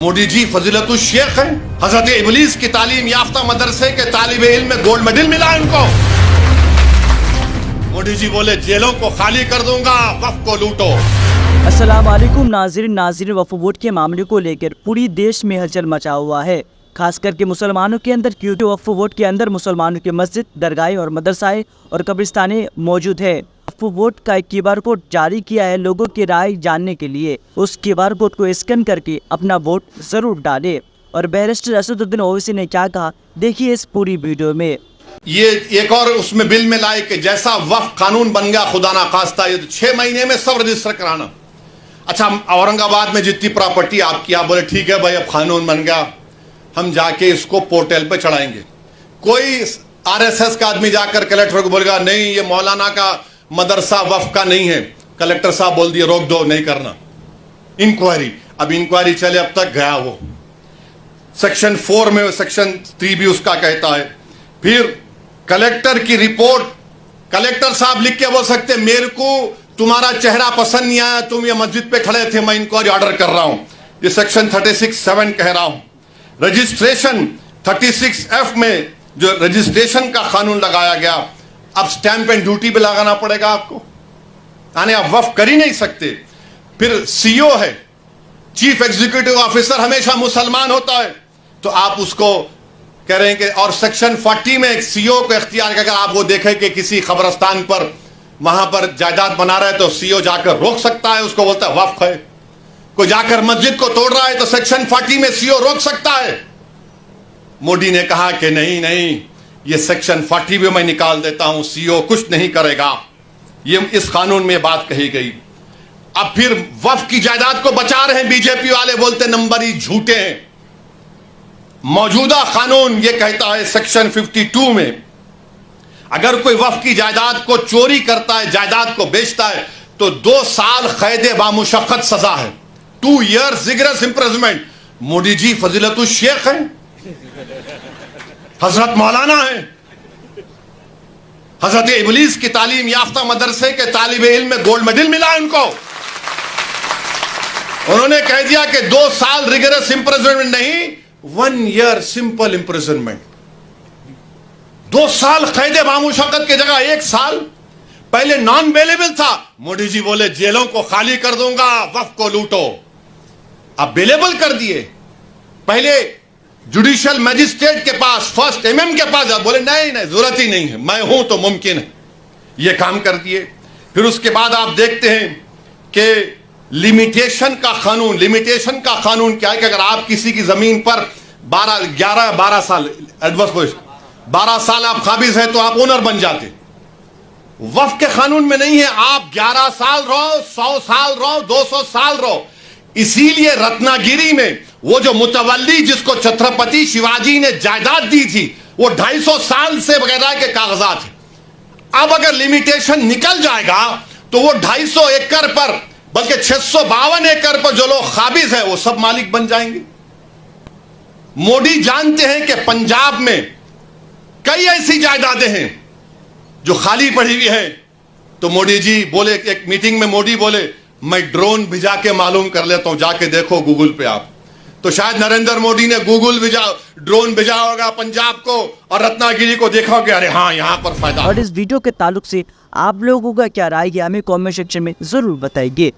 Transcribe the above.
मोदी जी फजीलतुल शेख हैं। हजरत इबलीस की तालीम याफ्ता मदरसे के तालिब इल्म में गोल्ड मेडल मिला इनको। मोदी जी बोले जेलों को खाली कर दूंगा, वक्फ को लूटो। अस्सलाम वालेकुम नाज़रीन वक्फ बोर्ड के मामले को लेकर पूरी देश में हलचल मचा हुआ है, खास करके मुसलमानों के अंदर, क्योंकि वक्फ बोर्ड के अंदर मुसलमानों की मस्जिद, दरगाहें और मदरसाएं और कब्रिस्तानें मौजूद है। वक्फ बोर्ड का एक QR कोड जारी किया है लोगों की राय जानने के लिए। उस QR कोड को स्कैन करके अपना वोट जरूर डालें। और बैरिस्टर असदुद्दीन ओवैसी ने क्या कहा, देखिए इस पूरी वीडियो में। ये एक और उसमें बिल में लाए कि जैसा वक्फ कानून बन गया खुदा ना खास्ता, ये 6 महीने में सब रजिस्टर कराना। अच्छा, औरंगाबाद में जितनी प्रॉपर्टी आपकी, आप बोले ठीक है भाई अब कानून बन गया, हम जाके इसको पोर्टल पे चढ़ाएंगे। कोई RSS का आदमी जाकर कलेक्टर को बोलेगा नहीं ये मौलाना का मदरसा वक्फ का नहीं है, कलेक्टर साहब बोल दिए रोक दो, नहीं करना इंक्वायरी। अब इंक्वायरी चले, अब तक गया वो सेक्शन 4 में, सेक्शन 3 भी उसका कहता है। फिर कलेक्टर की रिपोर्ट, कलेक्टर साहब लिख के बोल सकते मेरे को तुम्हारा चेहरा पसंद नहीं आया, तुम ये मस्जिद पे खड़े थे, मैं इंक्वायरी ऑर्डर कर रहा हूं। ये सेक्शन 36(7) कह रहा हूं। रजिस्ट्रेशन 36(f) में जो रजिस्ट्रेशन का कानून लगाया गया, अब स्टैंप एंड ड्यूटी पे लगाना पड़ेगा आपको, यानी आप वक्फ कर ही नहीं सकते। फिर CO है, चीफ एग्जीक्यूटिव ऑफिसर, हमेशा मुसलमान होता है, तो आप उसको कह रहे हैं कि, और सेक्शन 40 में एक CO को इख्तियार, अगर आप वो देखें कि किसी कब्रिस्तान पर वहां पर जायदाद बना रहा है तो CO जाकर रोक सकता है, उसको बोलता है वक्फ है। कोई जाकर मस्जिद को तोड़ रहा है तो सेक्शन 40 में CO रोक सकता है। मोदी ने कहा कि नहीं नहीं, ये सेक्शन 40 भी मैं निकाल देता हूं, CO कुछ नहीं करेगा। ये इस कानून में बात कही गई। अब फिर वक्फ की जायदाद को बचा रहे हैं बीजेपी वाले, बोलते नंबर ही झूठे हैं। मौजूदा कानून ये कहता है सेक्शन 52 में, अगर कोई वक्फ की जायदाद को चोरी करता है, जायदाद को बेचता है, तो 2 साल कैद बामुशक्कत सजा है, 2 years rigorous imprisonment. Modi ji फजीलतुल Sheikh हैं, हजरत मौलाना है, हजरत इबलीस की तालीम याफ्ता मदरसे के तालिब इल्म में गोल्ड मेडल मिला उनको। उन्होंने कह दिया कि 2 साल रिगरस इंप्रिजनमेंट नहीं, 1 year सिंपल इंप्रिजनमेंट। 2 साल कैद बामुशक्कत की जगह 1 साल। पहले नॉन बेलेबल था, मोदी जी बोले जेलों को खाली कर दूंगा, वक्फ को लूटो। अब बेलेबल कर दिए। पहले जुडिशियल मैजिस्ट्रेट के पास, फर्स्ट MM के पास, बोले नहीं नहीं जरूरत ही नहीं है, मैं हूं तो मुमकिन है, ये काम कर दिए। फिर उसके बाद आप देखते हैं कि लिमिटेशन का कानून, लिमिटेशन का कानून क्या है कि अगर आप किसी की जमीन पर 12 साल एडवर्स 12 साल आप काबिज हैं तो आप ओनर बन जाते। वक्फ के कानून में नहीं है, आप 11 साल रहो, 100 साल रहो, 200 साल रहो। इसीलिए रत्नागिरी में वो जो मुतवल्ली जिसको छत्रपति शिवाजी ने जायदाद दी थी, वो 250 साल से वगैरह के कागजात है। अब अगर लिमिटेशन निकल जाएगा तो वो 250 एकड़ पर, बल्कि 652 एकड़ पर जो लोग काबिज है वो सब मालिक बन जाएंगे। मोदी जानते हैं कि पंजाब में कई ऐसी जायदादें हैं जो खाली पड़ी हुई है, तो मोदी जी बोले, एक मीटिंग में मोदी बोले मैं ड्रोन भिजा के मालूम कर लेता हूं, जाके देखो गूगल पे आप। तो शायद नरेंद्र मोदी ने ड्रोन भेजा होगा पंजाब को और रत्नागिरी को, देखा होगा अरे हाँ यहाँ पर फायदा। और इस वीडियो के ताल्लुक से आप लोगों का क्या राय है, हमें कमेंट सेक्शन में जरूर बताइए।